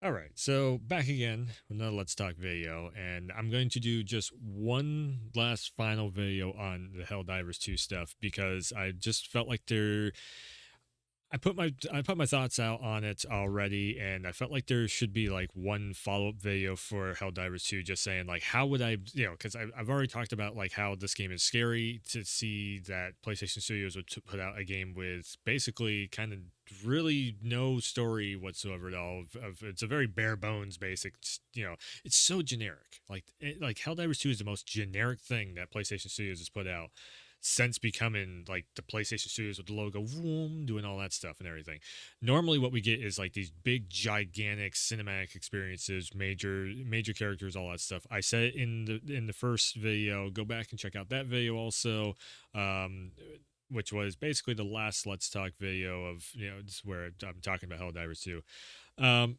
All right, so back again with another Let's Talk video, and I'm going to do just one last final video on the Helldivers 2 stuff because I just felt like I put my thoughts out on it already, and I felt like there should be like one follow up video for Helldivers 2, just saying like how would I, because I've already talked about like how this game is scary to see that PlayStation Studios would put out a game with basically kind of really no story whatsoever at all. It's a very bare bones basic, it's so generic. Like Helldivers 2 is the most generic thing that PlayStation Studios has put out since becoming like the PlayStation Studios with the logo, vroom, doing all that stuff and everything. Normally, what we get is like these big, gigantic cinematic experiences, major characters, all that stuff. I said it in the first video. Go back and check out that video also. Which was basically the last Let's Talk video of, just where I'm talking about Helldivers 2.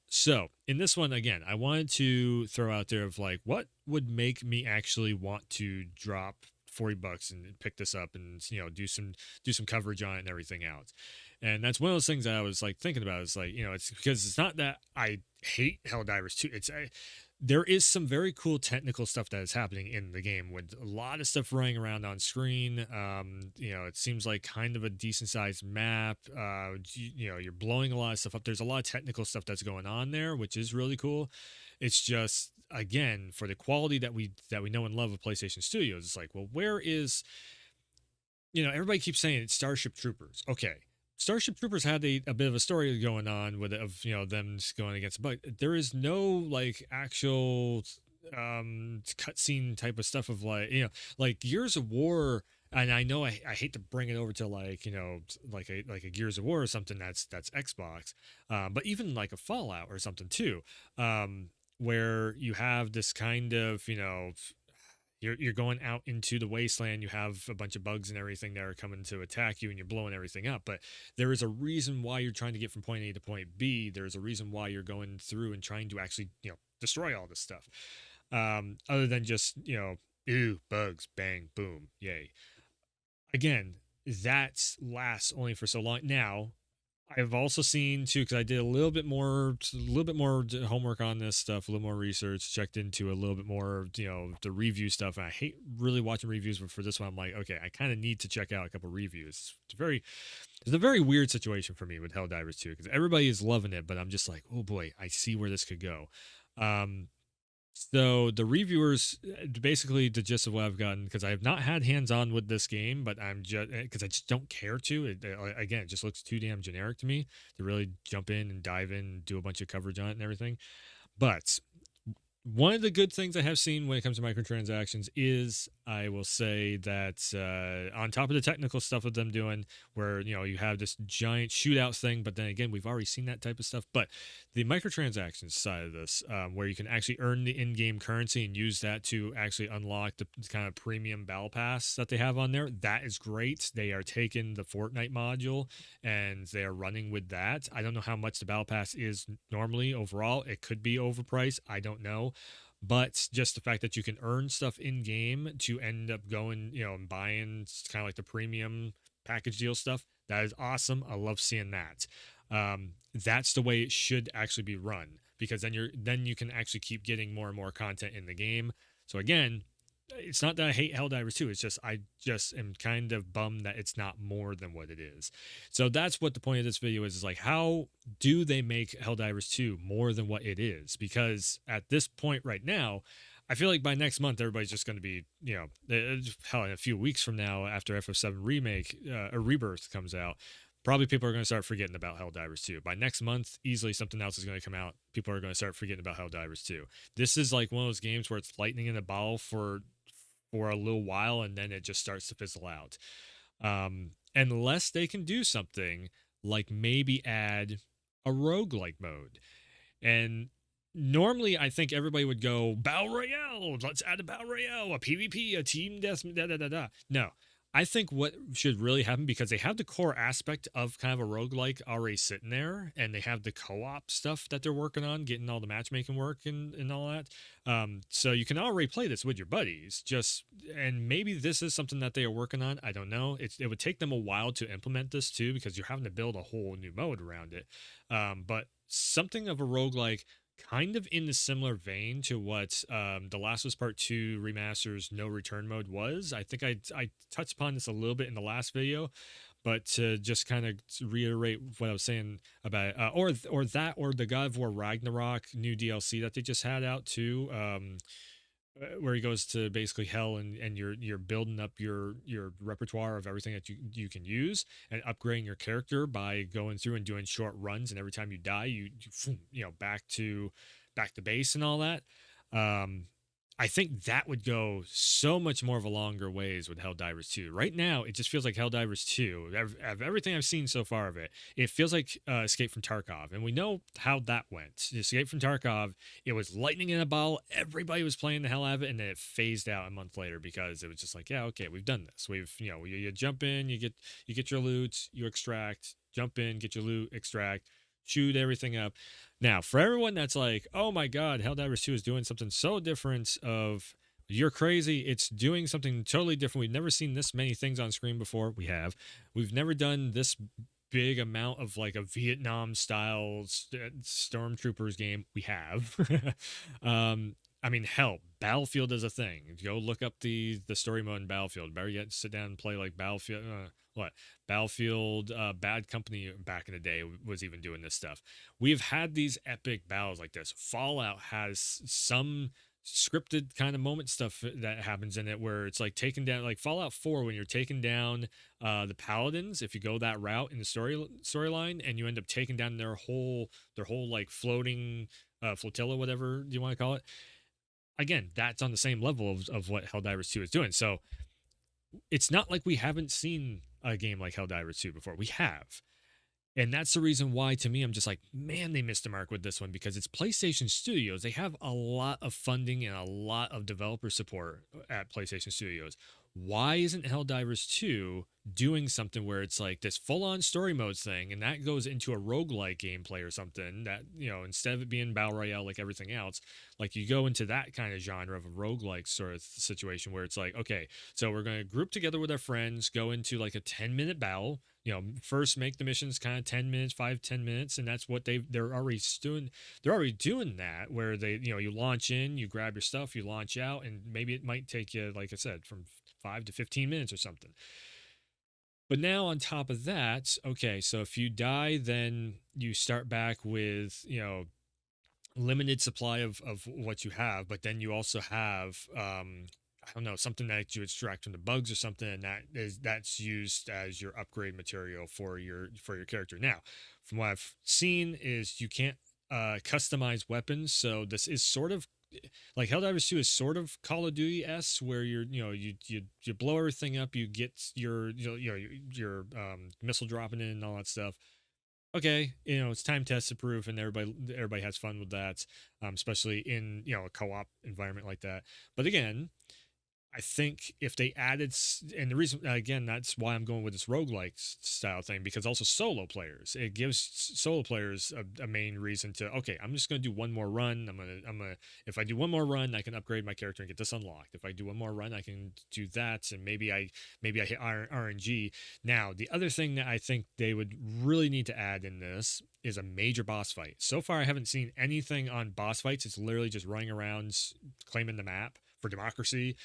So in this one, again, I wanted to throw out there of like, what would make me actually want to drop $40 and pick this up and do some coverage on it and everything else. And that's one of those things that I was like thinking about. It's like, it's because it's not that I hate Helldivers 2. There is some very cool technical stuff that is happening in the game with a lot of stuff running around on screen. It seems like kind of a decent sized map. You're blowing a lot of stuff up. There's a lot of technical stuff that's going on there, which is really cool. It's just, again, for the quality that we know and love of PlayStation Studios, it's like, well, where is, everybody keeps saying it's Starship Troopers. Okay, Starship Troopers had a bit of a story going on with it of them just going against, but there is no like actual cutscene type of stuff of like Gears of War. And I know I hate to bring it over to like like a Gears of War or something that's Xbox, but even like a Fallout or something too, where you have this kind of you're going out into the wasteland. You have a bunch of bugs and everything that are coming to attack you, and you're blowing everything up. But there is a reason why you're trying to get from point A to point B. There's a reason why you're going through and trying to actually, destroy all this stuff. Other than just, ooh, bugs, bang, boom, yay. Again, that lasts only for so long. Now, I've also seen too, because I did a little bit more homework on this stuff, a little more research, checked into a little bit more, the review stuff. And I hate really watching reviews, but for this one, I'm like, okay, I kind of need to check out a couple reviews. It's a very weird situation for me with Helldivers 2 because everybody is loving it, but I'm just like, oh boy, I see where this could go. Um, so the reviewers, basically the gist of what I've gotten, because I have not had hands on with this game, but I'm just because I just don't care to. Again, it just looks too damn generic to me to really jump in and dive in and do a bunch of coverage on it and everything. But one of the good things I have seen when it comes to microtransactions is, I will say that on top of the technical stuff of them doing, where you have this giant shootout thing, but then again, we've already seen that type of stuff. But the microtransactions side of this, where you can actually earn the in-game currency and use that to actually unlock the kind of premium battle pass that they have on there, that is great. They are taking the Fortnite module and they are running with that. I don't know how much the battle pass is normally overall. It could be overpriced. I don't know. But just the fact that you can earn stuff in game to end up going, and buying kind of like the premium package deal stuff, that is awesome. I love seeing that. That's the way it should actually be run, because then you can actually keep getting more and more content in the game. So again, it's not that I hate Helldivers 2. It's just I just am kind of bummed that it's not more than what it is. So that's what the point of this video is like, how do they make Helldivers 2 more than what it is? Because at this point right now, I feel like by next month everybody's just going to be, hell, in a few weeks from now, after FF7 remake or rebirth comes out, probably people are going to start forgetting about Helldivers 2. By next month, easily something else is going to come out. People are going to start forgetting about Helldivers 2. This is like one of those games where it's lightning in a bottle for a little while, and then it just starts to fizzle out. Unless they can do something like maybe add a roguelike mode. And normally I think everybody would go, Battle Royale, let's add a Battle Royale, a PvP, a team death, da da da da. No. I think what should really happen, because they have the core aspect of kind of a roguelike already sitting there, and they have the co-op stuff that they're working on, getting all the matchmaking work and all that. So you can already play this with your buddies, and maybe this is something that they are working on. I don't know. It would take them a while to implement this too, because you're having to build a whole new mode around it. But something of a roguelike kind of in the similar vein to what The Last of Us Part 2 Remaster's No Return mode was. I think I touched upon this a little bit in the last video, but to just kind of reiterate what I was saying about or that or the God of War Ragnarok new DLC that they just had out too, where he goes to basically hell, and you're building up your repertoire of everything that you can use and upgrading your character by going through and doing short runs, and every time you die you know back to base and all that. um I think that would go so much more of a longer ways with Helldivers 2. Right now, it just feels like Helldivers 2, of everything I've seen so far of it, it feels like Escape from Tarkov. And we know how that went. Escape from Tarkov, it was lightning in a bottle. Everybody was playing the hell out of it, and then it phased out a month later because it was just like, yeah, okay, we've done this. We've, you jump in, you get your loot, you extract, jump in, get your loot, extract, shoot everything up. Now, for everyone that's like, oh my God, Helldivers 2 is doing something so different of you're crazy. It's doing something totally different. We've never seen this many things on screen before. We have. We've never done this big amount of like a Vietnam style stormtroopers game. We have. I mean, hell, Battlefield is a thing. Go look up the story mode in Battlefield. Better yet, sit down and play like Battlefield. Battlefield, Bad Company back in the day was even doing this stuff. We've had these epic battles like this. Fallout has some scripted kind of moment stuff that happens in it where it's like taking down, like Fallout 4, when you're taking down the paladins, if you go that route in the storyline, and you end up taking down their whole like floating flotilla, whatever you want to call it. Again, that's on the same level of what Helldivers 2 is doing. So it's not like we haven't seen a game like Helldivers 2 before. We have. And that's the reason why, to me, I'm just like, man, they missed the mark with this one, because it's PlayStation Studios. They have a lot of funding and a lot of developer support at PlayStation Studios. Why isn't Helldivers 2 doing something where it's like this full-on story modes thing, and that goes into a roguelike gameplay or something that, instead of it being Battle Royale like everything else, like you go into that kind of genre of a roguelike sort of situation where it's like, okay, so we're going to group together with our friends, go into like a 10-minute battle, first make the missions kind of 10 minutes, 5-10 minutes, and that's what they're already doing. They're already doing that, where they, you launch in, you grab your stuff, you launch out, and maybe it might take you, like I said, from 5 to 15 minutes or something. But now on top of that, okay, so if you die, then you start back with, limited supply of what you have, but then you also have I don't know, something that you extract from the bugs or something, and that's used as your upgrade material for your character. Now, from what I've seen, is you can't customize weapons, so this is sort of like Helldivers 2 is sort of Call of Duty s, where you blow everything up, you get your missile dropping in and all that stuff. Okay, it's time tested proof, and everybody has fun with that, especially in a co-op environment like that. But again, I think if they added, and the reason, again, that's why I'm going with this roguelike style thing, because also solo players, it gives solo players a main reason to, okay, I'm just going to do one more run. If I do one more run, I can upgrade my character and get this unlocked. If I do one more run, I can do that, and maybe I hit RNG. Now, the other thing that I think they would really need to add in this is a major boss fight. So far, I haven't seen anything on boss fights. It's literally just running around claiming the map for democracy.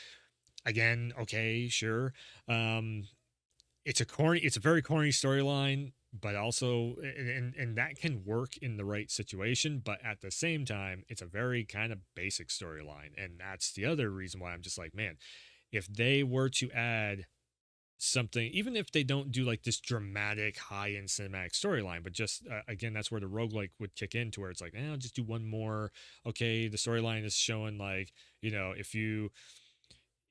Again, okay, sure. It's a very corny storyline, but also, and that can work in the right situation. But at the same time, it's a very kind of basic storyline, and that's the other reason why I'm just like, man, if they were to add something, even if they don't do like this dramatic high-end cinematic storyline, but just again, that's where the roguelike would kick in, to where it's like, I'll just do one more. Okay, the storyline is showing, like,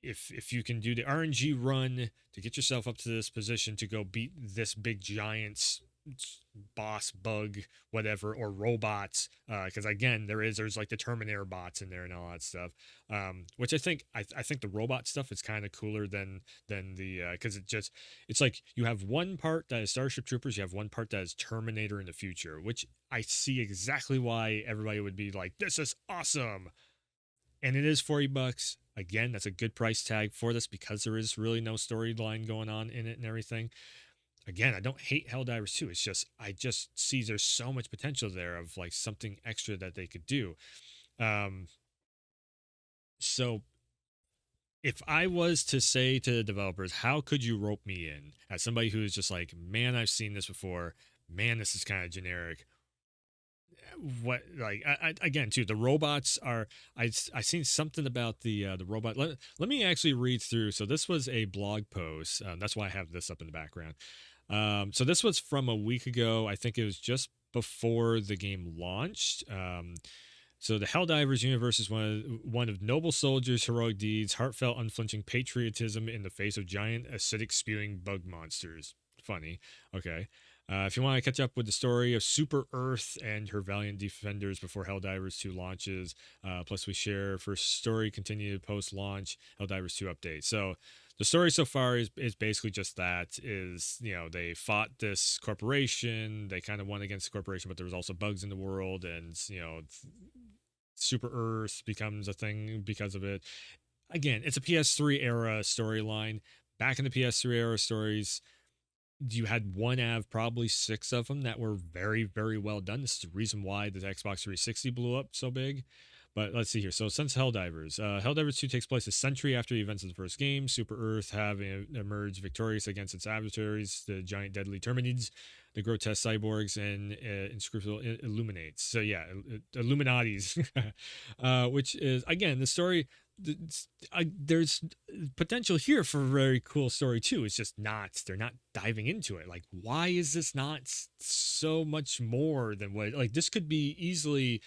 if you can do the RNG run to get yourself up to this position to go beat this big giant boss bug, whatever, or robots, because again, there's like the Terminator bots in there and all that stuff, which I think the robot stuff is kind of cooler than the because it's like you have one part that is Starship Troopers, you have one part that is Terminator in the future, which I see exactly why everybody would be like, this is awesome. And it is $40. Again, that's a good price tag for this, because there is really no storyline going on in it and everything. again, I don't hate Helldivers 2. It's just I just see there's so much potential there of like something extra that they could do. Um, so if I was to say to the developers, how could you rope me in as somebody who is just like, man, I've seen this before. Man, this is kind of generic. What like again too, the robots are. I seen something about the robot. Let me actually read through. So this was a blog post. That's why I have this up in the background. So this was from a week ago. I think it was just before the game launched. So the Helldivers universe is one of noble soldiers' heroic deeds, heartfelt, unflinching patriotism in the face of giant acidic spewing bug monsters. Funny. Okay. If you want to catch up with the story of Super Earth and her valiant defenders before Helldivers 2 launches, plus we share first story continued post launch Helldivers 2 update. So the story so far is basically just that is, they fought this corporation, they kind of won against the corporation, but there was also bugs in the world, and Super Earth becomes a thing because of it. Again, it's a PS3 era storyline. Back in the PS3 era stories, you had one out of probably six of them that were very, very well done. This is the reason why the Xbox 360 blew up so big. But let's see here. So since Helldivers 2 takes place a century after the events of the first game, Super Earth having emerged victorious against its adversaries, the giant deadly Terminids, the grotesque cyborgs, and inscrutable Illuminates. So yeah, Illuminatis, which is, again, the story, there's potential here for a very cool story too. It's just they're not diving into it. Like, why is this not so much more than what, like, this could be easily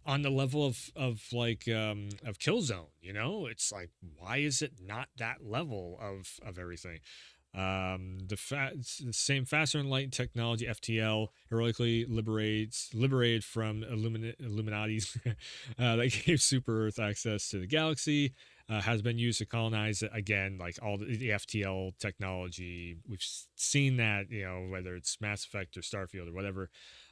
on the level of Killzone, it's like, why is it not that level of everything? The same faster and light technology FTL heroically liberated from Illuminati's that gave Super Earth access to the galaxy, has been used to colonize it again, like all the FTL technology. We've seen that, whether it's Mass Effect or Starfield or whatever.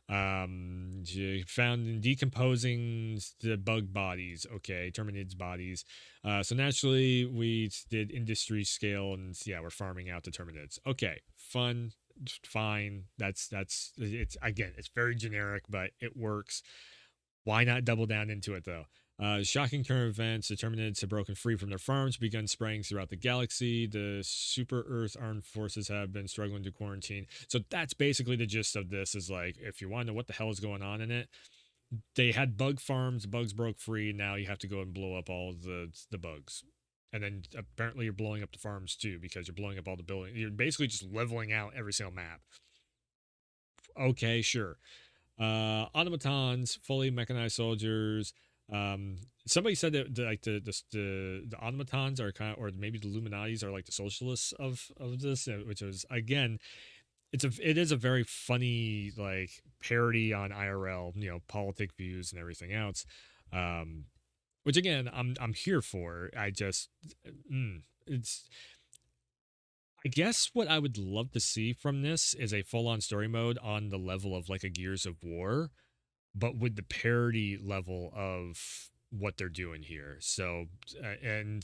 Found in decomposing the bug bodies, okay, Terminids bodies. So naturally we did industry scale, and yeah, we're farming out the Terminids. Okay, fun, fine. That's it's, again, it's very generic, but it works. Why not double down into it though? Shocking turn of events, the Terminids have broken free from their farms, begun spraying throughout the galaxy. The Super Earth armed forces have been struggling to quarantine. So that's basically the gist of this, is like, if you want to know what the hell is going on in it, they had bug farms, bugs broke free, now you have to go and blow up all of the bugs. And then apparently you're blowing up the farms too, because you're blowing up all the buildings. You're basically just leveling out every single map. Okay, sure. Automatons, fully mechanized soldiers. Somebody said that like the automatons are kind of, or maybe the Illuminatis are like the socialists of this, which was, again, it is a very funny like parody on IRL, politic views and everything else. Which again, I'm here for. It's, I guess what I would love to see from this is a full on story mode on the level of like a Gears of War, but with the parody level of what they're doing here. So, and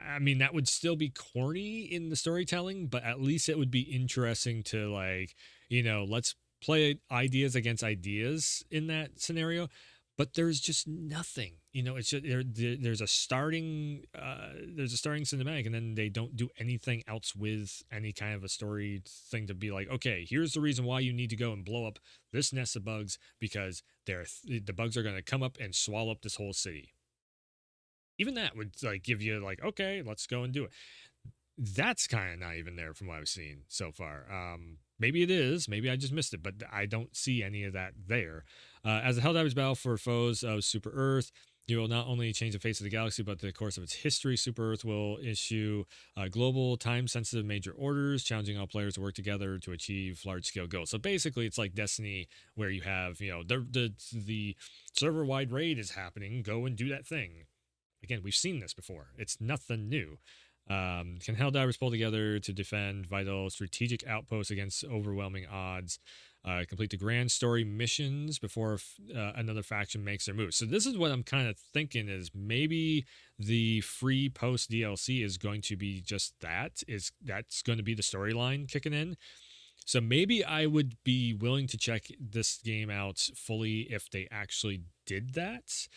I mean, that would still be corny in the storytelling, but at least it would be interesting to, like, let's play ideas against ideas in that scenario. But there's just nothing, it's just, there's a starting cinematic, and then they don't do anything else with any kind of a story thing to be like, okay, here's the reason why you need to go and blow up this nest of bugs, because the bugs are going to come up and swallow up this whole city. Even that would like give you like, okay, let's go and do it. That's kind of not even there from what I've seen so far. Maybe it is, maybe I just missed it, but I don't see any of that there. As the Helldivers battle for foes of Super Earth, you will not only change the face of the galaxy, but the course of its history. Super Earth will issue global, time-sensitive major orders, challenging all players to work together to achieve large-scale goals. So basically, it's like Destiny, where you have, the server-wide raid is happening. Go and do that thing. Again, we've seen this before. It's nothing new. Can Helldivers pull together to defend vital strategic outposts against overwhelming odds? Complete the grand story missions before another faction makes their move. So this is what I'm kind of thinking is maybe the free post DLC is going to be just that. Is that's going to be the storyline kicking in. So maybe I would be willing to check this game out fully if they actually did that.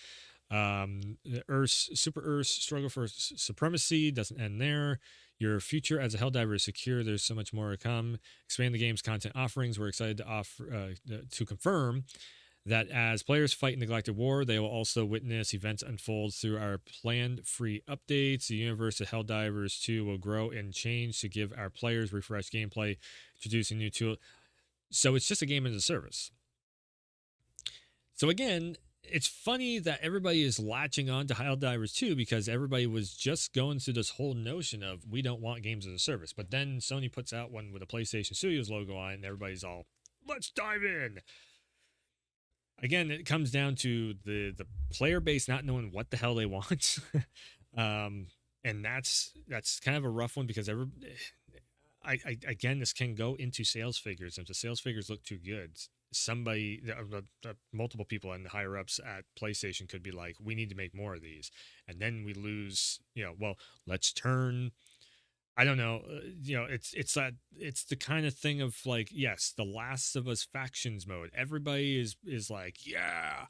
The Super Earth's struggle for supremacy doesn't end there. Your future as a Helldiver is secure. There's so much more to come. Expand the game's content offerings. We're excited to confirm that as players fight in the Galactic War, they will also witness events unfold through our planned free updates. The universe of Helldivers 2 will grow and change to give our players refreshed gameplay, introducing new tools. So it's just a game as a service. So again, it's funny that everybody is latching on to Helldivers 2 because everybody was just going through this whole notion of we don't want games as a service. But then Sony puts out one with a PlayStation Studios logo on it, and everybody's all, let's dive in. Again, it comes down to the player base not knowing what the hell they want. And that's kind of a rough one because again, this can go into sales figures. If the sales figures look too good, somebody, multiple people and the higher ups at PlayStation could be like, we need to make more of these. And then we lose, well, let's turn, I don't know, it's the kind of thing of like, yes, the Last of Us factions mode. Everybody is like, yeah.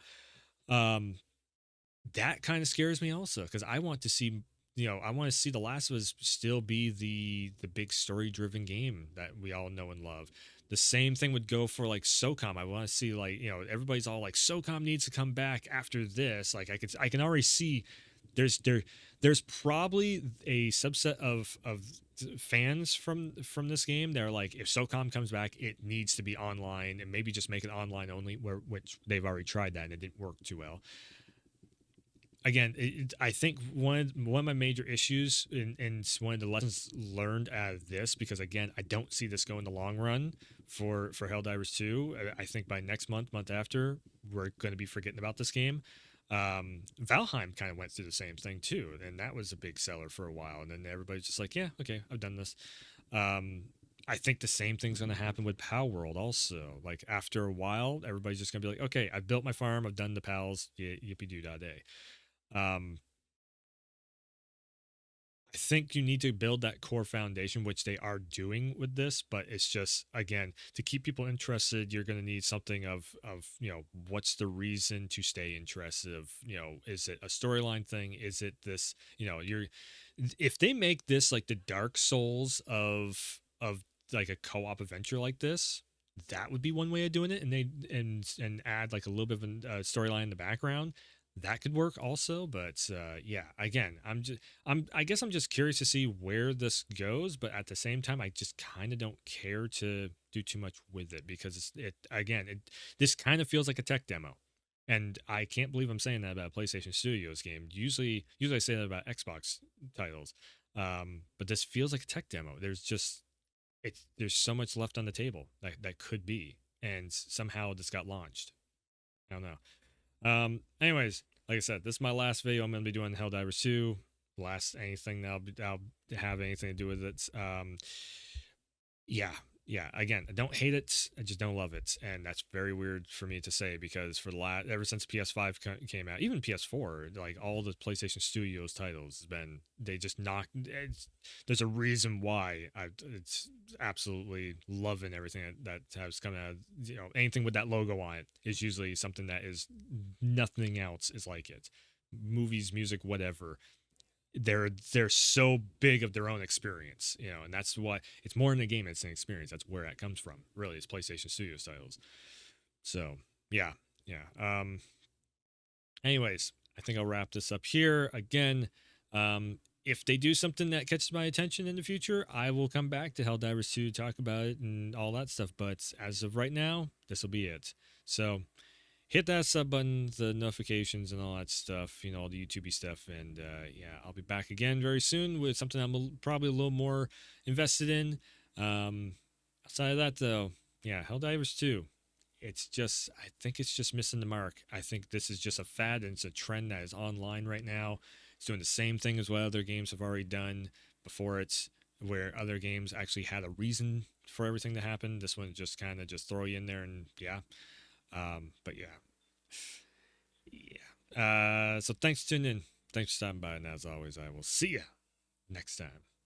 That kind of scares me also because I want to see, I want to see The Last of Us still be the big story driven game that we all know and love. The same thing would go for like SOCOM. I want to see like, everybody's all like SOCOM needs to come back after this. Like I can already see there's probably a subset of fans from this game. They're like, if SOCOM comes back, it needs to be online and maybe just make it online only, which they've already tried that and it didn't work too well. Again, I think one of my major issues and one of the lessons learned out of this, because again, I don't see this go in the long run for Helldivers 2. I think by next month after, we're going to be forgetting about this game. Valheim kind of went through the same thing too, and that was a big seller for a while, and then everybody's just like, yeah, okay, I've done this. I think the same thing's going to happen with Pal World also. Like after a while, everybody's just going to be like, okay, I've built my farm, I've done the pals, yippee doo da day. I think you need to build that core foundation, which they are doing with this, but it's just, again, to keep people interested, you're going to need something of what's the reason to stay interested of, is it a storyline thing? Is it this, if they make this like the Dark Souls of like a co-op adventure like this, that would be one way of doing it. And and add like a little bit of a storyline in the background. That could work also, but yeah, again, I guess I'm just curious to see where this goes, but at the same time, I just kind of don't care to do too much with it because this kind of feels like a tech demo, and I can't believe I'm saying that about a PlayStation Studios game. Usually I say that about Xbox titles, but this feels like a tech demo. There's so much left on the table that could be, and somehow this got launched. I don't know. Anyways, like I said, this is my last video. I'm going to be doing Helldivers 2. Last anything that'll have anything to do with it. Yeah. Again, I don't hate it. I just don't love it, and that's very weird for me to say because for the ever since PS5 came out, even PS4, like all the PlayStation Studios titles has been they just knocked. There's a reason why it's absolutely loving everything that has come out. Anything with that logo on it is usually something that is nothing else is like it. Movies, music, whatever. They're so big of their own experience, and that's why it's more in the game. It's an experience. That's where that comes from. Really, it's PlayStation Studios titles. So yeah. Anyways, I think I'll wrap this up here. Again, if they do something that catches my attention in the future, I will come back to Helldivers 2 to talk about it and all that stuff. But as of right now, this will be it. So hit that sub button, the notifications and all that stuff, all the YouTube stuff. And yeah, I'll be back again very soon with something I'm probably a little more invested in. Outside of that, though, yeah, Helldivers 2. I think it's just missing the mark. I think this is just a fad and it's a trend that is online right now. It's doing the same thing as what other games have already done before it, where other games actually had a reason for everything to happen. This one just kind of just throw you in there and yeah. But yeah. So thanks for tuning in. Thanks for stopping by, and as always, I will see you next time.